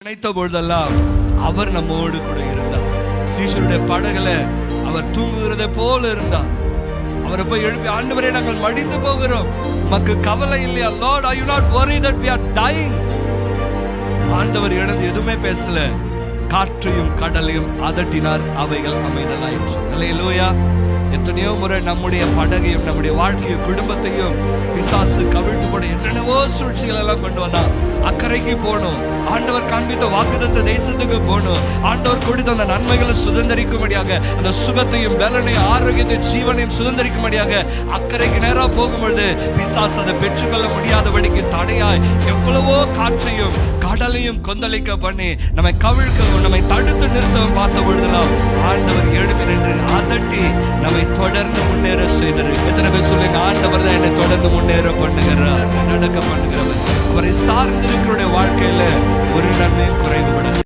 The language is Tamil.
நினைத்த பொழுதெல்லாம் அவர் நம்மோடு கூட இருந்தார். சீஷருடைய படகுல அவர் தூங்குகிறதை போல இருந்தார். அவரை போய் எழுப்பி, ஆண்டவரே நாங்கள் மடிந்து போகிறோம், உமக்கு கவலை இல்லையா? Lord, are you not worried that we are dying? ஆண்டவர் எழுந்து எதுவுமே பேசல. காற்றையும் கடலையும் அதட்டினார், அவைகள் அமைதலாயிற்று. அல்லேலூயா. எத்தனையோ முறை நம்முடைய படகையும் நம்முடைய வாழ்க்கையும் குடும்பத்தையும் பிசாசு கவிழ்த்து போட என்னென்னவோ சூழ்ச்சிகள் எல்லாம் கொண்டு வந்தா. அக்கறைக்கு போகணும், ஆண்டவர் காண்பித்த வாக்குத்தத்த தேசத்துக்கு போகணும், ஆண்டவர் கொடுத்த அந்த நன்மைகளை சுதந்திரிக்கும்படியாக, அந்த சுகத்தையும் பலனையும் ஆரோக்கியத்தையும் ஜீவனையும் சுதந்திரிக்கும்படியாக அக்கறைக்கு நேரா போகும்பொழுது பிசாசு அதை பெற்றுக்கொள்ள முடியாதபடிக்கு தடையாய் எவ்வளவோ காற்றையும் கடலையும் கொந்தளிக்க பண்ணி நம்மை கவிழ்க்கவும் நம்மை தடுத்து நிறுத்தவும் பார்த்த பொழுதெல்லாம் ஆண்டவர் எழுப்பி நின்று அதட்டி நம்மை தொடர்ந்து முன்னேற செய்தார். எத்தனை பேர் சொல்லுங்க, ஆண்டவர் தான் என்னை தொடர்ந்து முன்னேற பண்ணுகிறார், நடக்க பண்ணுகிறவர். அவரை சார்ந்திருக்கிற வாழ்க்கையில ஒரு நன்மையும் குறைவுபடாது.